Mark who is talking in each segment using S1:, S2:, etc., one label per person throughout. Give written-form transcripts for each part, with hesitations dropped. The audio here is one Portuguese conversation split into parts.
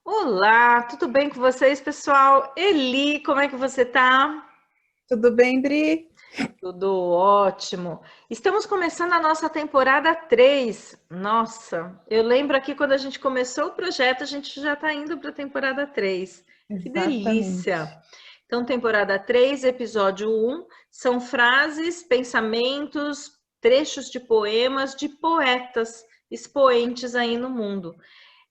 S1: Olá, tudo bem com vocês, pessoal? Eli, como é que você tá?
S2: Tudo bem, Bri?
S1: Tudo ótimo. Estamos começando a nossa temporada 3. Nossa, eu lembro aqui quando a gente começou o projeto, a gente já está indo para a temporada 3. Que delícia!
S2: Exatamente.
S1: Então, temporada 3, episódio 1, são frases, pensamentos, trechos de poemas de poetas expoentes aí no mundo.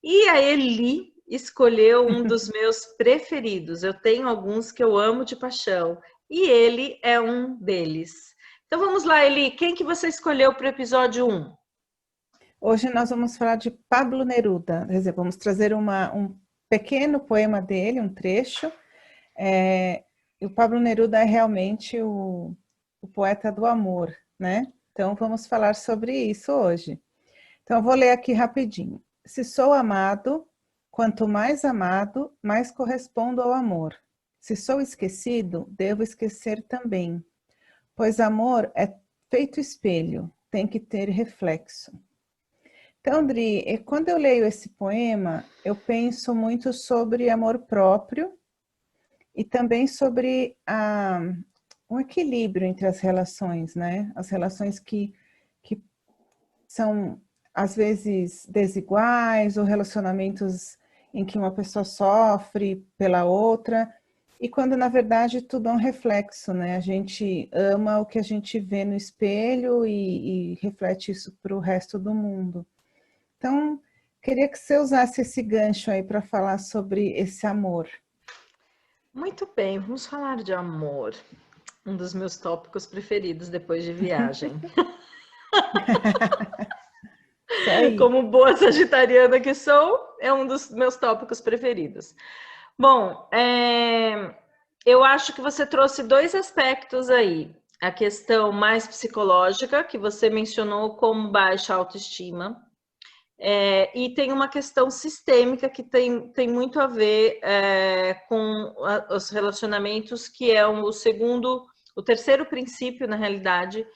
S1: E a Eli escolheu um dos meus preferidos. Eu tenho alguns que eu amo de paixão. E ele é um deles. Então vamos lá, Eli. Quem que você escolheu para o episódio 1?
S2: Hoje nós vamos falar de Pablo Neruda. Quer dizer, vamos trazer um pequeno poema dele, um trecho. E o Pablo Neruda é realmente o poeta do amor, né? Então vamos falar sobre isso hoje. Então eu vou ler aqui rapidinho. Se sou amado, quanto mais amado, mais correspondo ao amor. Se sou esquecido, devo esquecer também. Pois amor é feito espelho, tem que ter reflexo. Então, Dri, quando eu leio esse poema, eu penso muito sobre amor próprio e também sobre o equilíbrio entre as relações, né? As relações que são, às vezes, desiguais ou relacionamentos em que uma pessoa sofre pela outra. E quando, na verdade, tudo é um reflexo, né? A gente ama o que a gente vê no espelho e reflete isso para o resto do mundo. Então, queria que você usasse esse gancho aí para falar sobre esse amor.
S1: Muito bem, vamos falar de amor. Um dos meus tópicos preferidos depois de viagem.
S2: Isso aí.
S1: Como boa sagitariana que sou, é um dos meus tópicos preferidos. Bom, eu acho que você trouxe dois aspectos aí. A questão mais psicológica, que você mencionou como baixa autoestima, e tem uma questão sistêmica que tem muito a ver com os relacionamentos, que é o terceiro princípio, na realidade,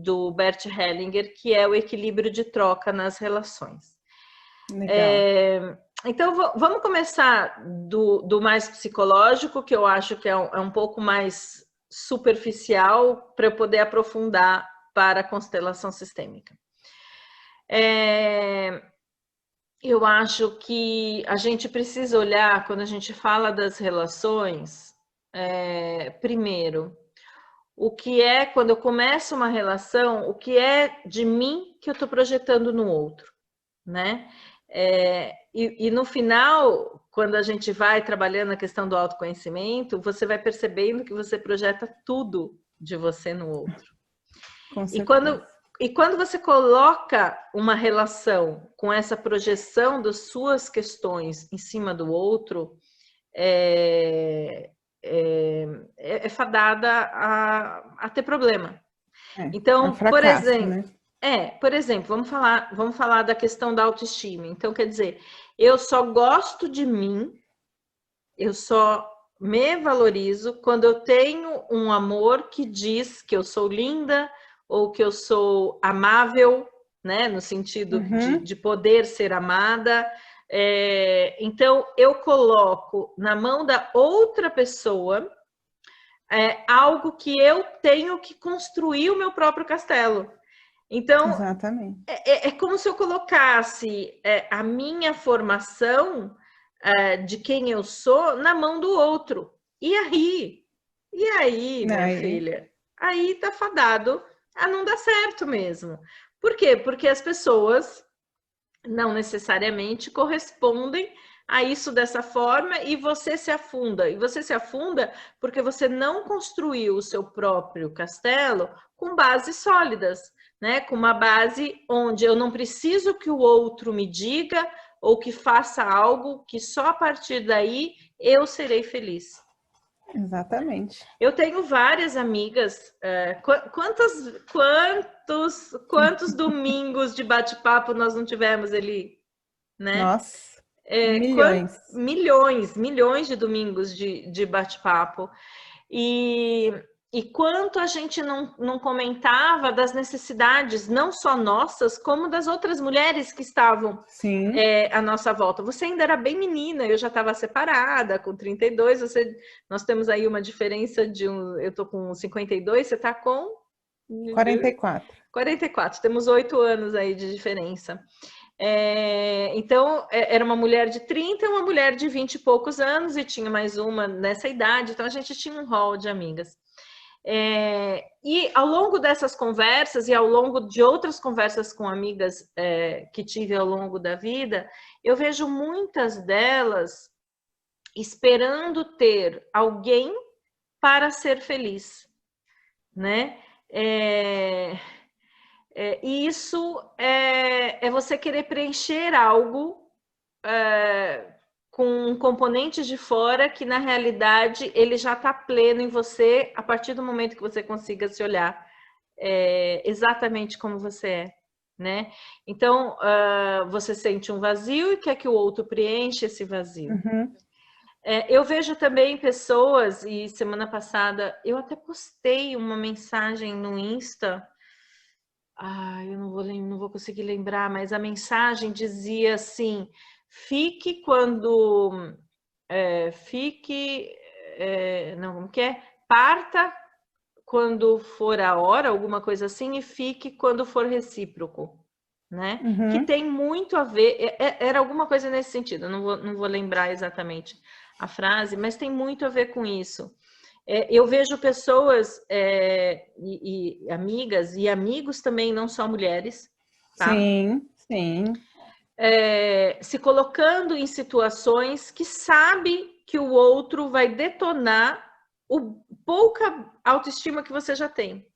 S1: do Bert Hellinger, que é o equilíbrio de troca nas relações.
S2: Legal.
S1: Então, vamos começar do mais psicológico, que eu acho que é um pouco mais superficial, para eu poder aprofundar para a constelação sistêmica. Eu acho que a gente precisa olhar, quando a gente fala das relações, primeiro, o que é, quando eu começo uma relação, o que é de mim que eu estou projetando no outro, né? E no final, quando a gente vai trabalhando a questão do autoconhecimento, você vai percebendo que você projeta tudo de você no outro.
S2: Com
S1: E quando,
S2: certeza.
S1: e quando você coloca uma relação com essa projeção das suas questões em cima do outro, é, é fadada a ter problema.
S2: É um
S1: Então,
S2: fracasso, né?
S1: por exemplo, vamos falar da questão da autoestima. Então, quer dizer, eu só gosto de mim, eu só me valorizo quando eu tenho um amor que diz que eu sou linda ou que eu sou amável, né? No sentido
S2: Uhum.
S1: de poder ser amada. Então, eu coloco na mão da outra pessoa algo que eu tenho que construir o meu próprio castelo. Então,
S2: Exatamente.
S1: é como se eu colocasse a minha formação de quem eu sou na mão do outro. E aí, minha
S2: Aí,
S1: filha, aí tá fadado a não dar certo mesmo. Por quê? Porque as pessoas não necessariamente correspondem a isso dessa forma e você se afunda. E você se afunda porque você não construiu o seu próprio castelo com bases sólidas, né? Com uma base onde eu não preciso que o outro me diga ou que faça algo que só a partir daí eu serei feliz.
S2: exatamente.
S1: Eu tenho várias amigas. Quantos domingos de bate-papo nós não tivemos ali, né?
S2: Nossa, milhões.
S1: Milhões de domingos de bate-papo. E, e quanto a gente não comentava das necessidades, não só nossas, como das outras mulheres que estavam à nossa volta. Você ainda era bem menina, eu já estava separada, com 32, nós temos aí uma diferença eu estou com 52, você está com...
S2: 44.
S1: 44, temos 8 anos aí de diferença. Então, era uma mulher de 30 e uma mulher de 20 e poucos anos, e tinha mais uma nessa idade, então a gente tinha um rol de amigas. E ao longo dessas conversas e ao longo de outras conversas com amigas que tive ao longo da vida, eu vejo muitas delas esperando ter alguém para ser feliz, né? E isso é você querer preencher algo com um componente de fora que, na realidade, ele já está pleno em você a partir do momento que você consiga se olhar exatamente como você é, né? Então, você sente um vazio e quer que o outro preencha esse vazio.
S2: Uhum.
S1: Eu vejo também pessoas, e semana passada eu até postei uma mensagem no Insta, eu não vou conseguir lembrar, mas a mensagem dizia assim: fique quando... não, como que é? Parta quando for a hora, alguma coisa assim, e fique quando for recíproco, né?
S2: Uhum.
S1: Que tem muito a ver, era alguma coisa nesse sentido, eu não vou lembrar exatamente a frase, mas tem muito a ver com isso. Eu vejo pessoas e amigas e amigos também, não só mulheres, tá?
S2: Sim, sim.
S1: Se colocando em situações que sabe que o outro vai detonar pouca autoestima que você já tem,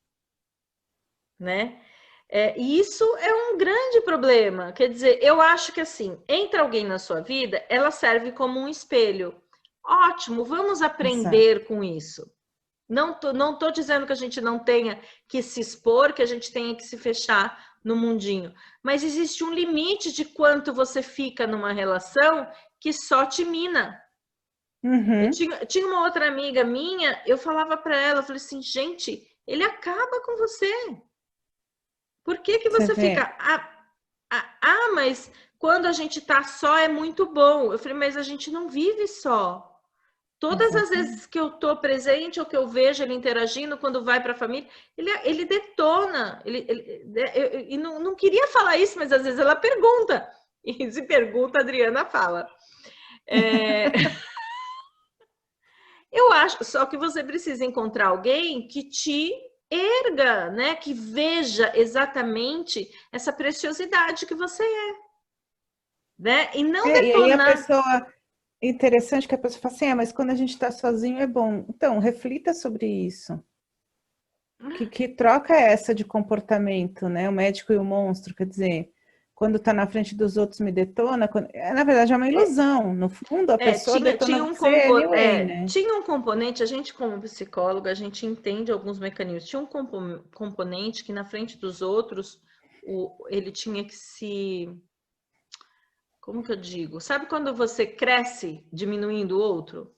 S1: né? E isso é um grande problema. Quer dizer, eu acho que assim, entra alguém na sua vida, ela serve como um espelho. Ótimo, vamos aprender com isso. Não tô dizendo que a gente não tenha que se expor, que a gente tenha que se fechar no mundinho. Mas existe um limite de quanto você fica numa relação que só te mina.
S2: Uhum.
S1: Tinha uma outra amiga minha, eu falava para ela, eu falei assim, gente, ele acaba com você. Por que você fica... mas quando a gente tá só é muito bom. Eu falei, mas a gente não vive só. Todas as vezes que eu tô presente ou que eu vejo ele interagindo, quando vai para a família, ele detona. E não queria falar isso, mas às vezes ela pergunta. E se pergunta, a Adriana fala. Eu acho só que você precisa encontrar alguém que te erga, né? Que veja exatamente essa preciosidade que você é. Né? E não detonar.
S2: E aí a pessoa... Interessante que a pessoa fala assim, mas quando a gente está sozinho é bom. Então, reflita sobre isso. Que troca é essa de comportamento, né? O médico e o monstro, quer dizer, quando está na frente dos outros me detona, na verdade é uma ilusão. No fundo, a pessoa detona você anyway, né?
S1: Tinha um componente, a gente como psicólogo, a gente entende alguns mecanismos. Tinha um componente que na frente dos outros, ele tinha que se... Como que eu digo? Sabe quando você cresce diminuindo o outro?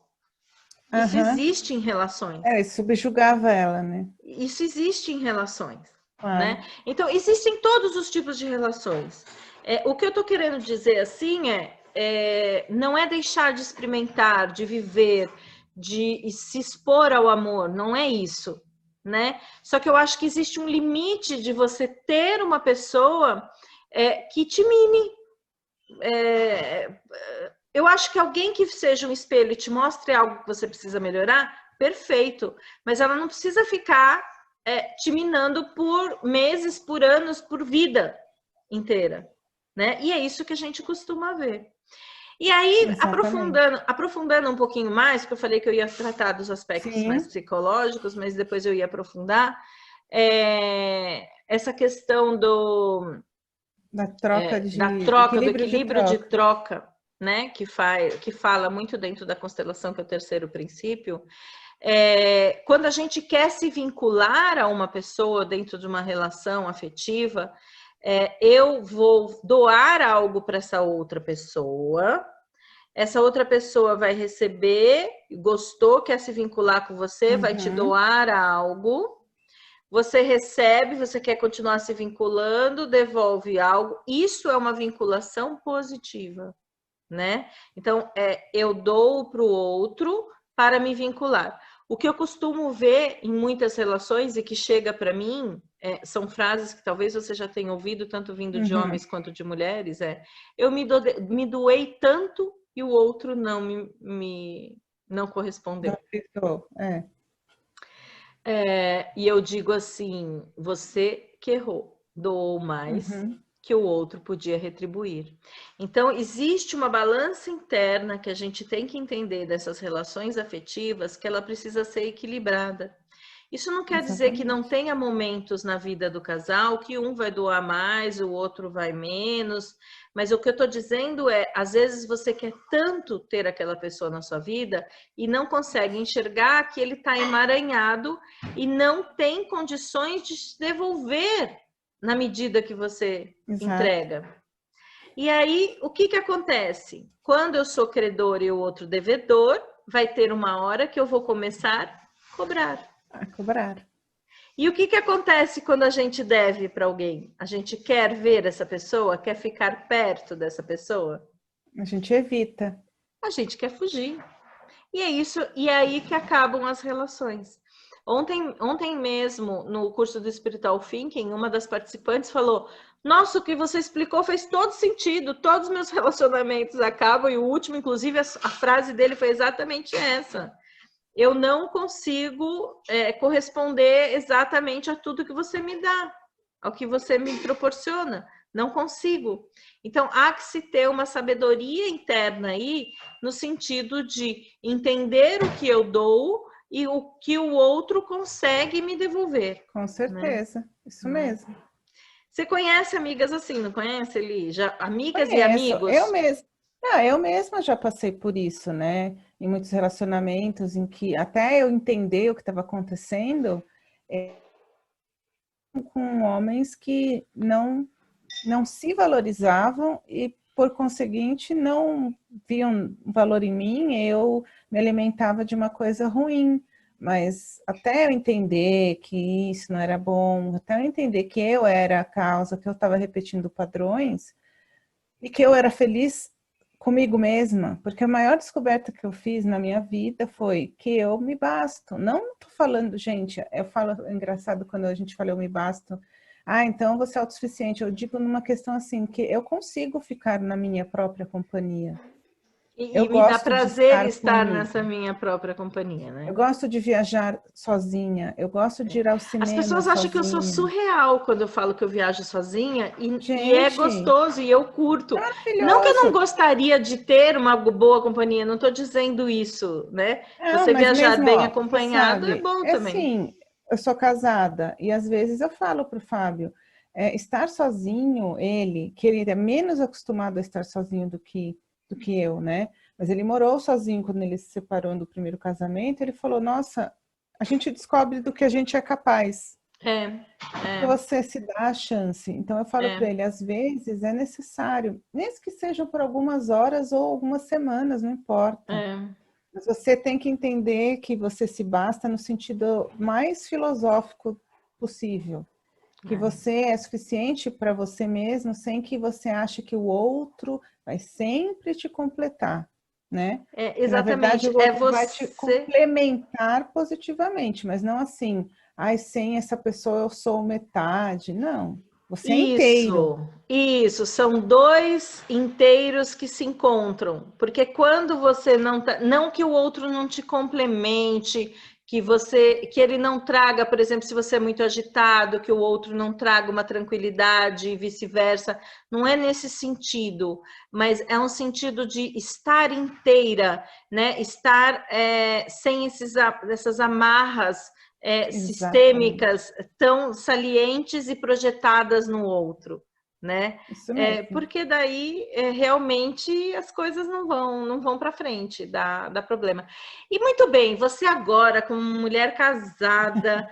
S1: Isso existe em relações.
S2: Isso subjugava ela, né?
S1: Isso existe em relações, né? Então, existem todos os tipos de relações. O que eu tô querendo dizer assim não é deixar de experimentar, de viver, de se expor ao amor, não é isso, né? Só que eu acho que existe um limite de você ter uma pessoa que te mime. Eu acho que alguém que seja um espelho e te mostre algo que você precisa melhorar, perfeito. Mas ela não precisa ficar te minando por meses, por anos, por vida inteira, né? E é isso que a gente costuma ver. E aí, aprofundando um pouquinho mais, porque eu falei que eu ia tratar dos aspectos mais psicológicos, mas depois eu ia aprofundar, essa questão
S2: da troca
S1: do equilíbrio de troca, né? Que fala muito dentro da constelação, que é o terceiro princípio. Quando a gente quer se vincular a uma pessoa dentro de uma relação afetiva, eu vou doar algo para essa outra pessoa, essa outra pessoa vai receber, gostou, quer se vincular com você, vai te doar algo, você recebe, você quer continuar se vinculando, devolve algo. Isso é uma vinculação positiva, né? Então, eu dou para o outro para me vincular. O que eu costumo ver em muitas relações e que chega para mim, são frases que talvez você já tenha ouvido, tanto vindo de homens quanto de mulheres, eu me doei tanto e o outro não correspondeu. E eu digo assim, você que errou, doou mais que o outro podia retribuir. Então, existe uma balança interna que a gente tem que entender dessas relações afetivas, que ela precisa ser equilibrada. Isso não quer dizer que não tenha momentos na vida do casal que um vai doar mais, o outro vai menos, mas o que eu estou dizendo às vezes você quer tanto ter aquela pessoa na sua vida e não consegue enxergar que ele está emaranhado e não tem condições de te devolver na medida que você entrega. E aí, o que acontece? Quando eu sou credor e o outro devedor, vai ter uma hora que eu vou começar a cobrar. E o que acontece quando a gente deve para alguém? A gente quer ver essa pessoa? Quer ficar perto dessa pessoa?
S2: A gente evita.
S1: A gente quer fugir. E é isso, e é aí que acabam as relações. Ontem mesmo, no curso do Spiritual Thinking, uma das participantes falou: nossa, o que você explicou fez todo sentido, todos os meus relacionamentos acabam, e o último, inclusive, a frase dele foi exatamente essa. Eu não consigo corresponder exatamente a tudo que você me dá, ao que você me proporciona. Não consigo. Então, há que se ter uma sabedoria interna aí, no sentido de entender o que eu dou e o que o outro consegue me devolver.
S2: Com certeza, né? Isso mesmo.
S1: Você conhece amigas assim, não conhece, Eli? Amigas
S2: Conheço.
S1: E amigos?
S2: Eu mesma já passei por isso, né? Em muitos relacionamentos em que até eu entender o que estava acontecendo, com homens que não se valorizavam e, por conseguinte, não viam valor em mim, eu me alimentava de uma coisa ruim. Mas até eu entender que isso não era bom, até eu entender que eu era a causa, que eu estava repetindo padrões e que eu era feliz comigo mesma, porque a maior descoberta que eu fiz na minha vida foi que eu me basto. Não estou falando, gente, é engraçado quando a gente fala eu me basto, então você é autossuficiente. Eu digo numa questão assim, que eu consigo ficar na minha própria companhia.
S1: E me dá prazer estar nessa minha própria companhia, né?
S2: Eu gosto de viajar sozinha, eu gosto de ir ao cinema sozinha.
S1: As pessoas acham que eu sou surreal quando eu falo que eu viajo sozinha, e é gostoso, e eu curto. Não que eu não gostaria de ter uma boa companhia, não estou dizendo isso, né? Você viajar bem acompanhado é bom também.
S2: Assim, eu sou casada, e às vezes eu falo para o Fábio, estar sozinho, que ele é menos acostumado a estar sozinho do que eu, né? Mas ele morou sozinho quando ele se separou do primeiro casamento. Ele falou, nossa, a gente descobre do que a gente é capaz. Você se dá a chance. Então eu falo para ele, às vezes é necessário, mesmo que seja por algumas horas ou algumas semanas, não importa. Mas você tem que entender que você se basta no sentido mais filosófico possível. Que você é suficiente para você mesmo, sem que você ache que o outro vai sempre te completar, né?
S1: Exatamente.
S2: Na verdade, o outro vai te complementar positivamente, mas não assim, sem essa pessoa eu sou metade. Não, você é inteiro.
S1: Isso, são dois inteiros que se encontram, porque quando você não que o outro não te complemente, que ele não traga, por exemplo, se você é muito agitado, que o outro não traga uma tranquilidade e vice-versa, não é nesse sentido, mas é um sentido de estar inteira, né? Estar sem essas amarras sistêmicas tão salientes e projetadas no outro, né?
S2: Isso mesmo.
S1: Porque daí realmente as coisas não vão para frente, dá problema. E muito bem, você agora, como mulher casada,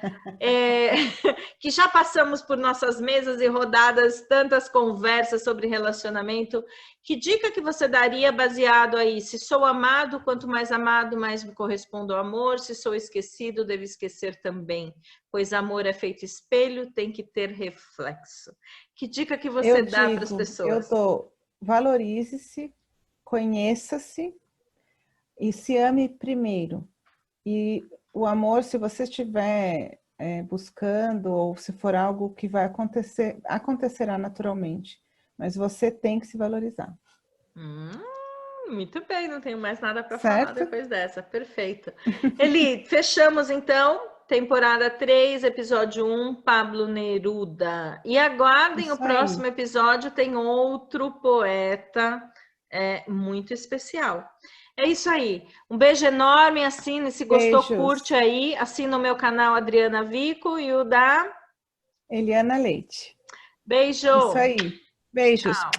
S1: que já passamos por nossas mesas e rodadas, tantas conversas sobre relacionamento, que dica que você daria baseado aí? Se sou amado, quanto mais amado, mais me correspondo ao amor. Se sou esquecido, devo esquecer também. Pois amor é feito espelho, tem que ter reflexo. Que dica que você dá para as pessoas?
S2: Valorize-se, conheça-se e se ame primeiro. E o amor, se você estiver buscando, ou se for algo que vai acontecer, acontecerá naturalmente. Mas você tem que se valorizar.
S1: Muito bem, não tenho mais nada para falar
S2: Certo?
S1: depois dessa. Perfeito. Eli, fechamos então. Temporada 3, episódio 1, Pablo Neruda. E aguardem o
S2: Isso aí.
S1: próximo episódio, tem outro poeta muito especial. É isso aí. Um beijo enorme, assine, se gostou,
S2: Beijos.
S1: curte aí. Assina o meu canal Adriana Vico e o da
S2: Eliana Leite.
S1: Beijo.
S2: Isso aí. Beijos.
S1: Tchau.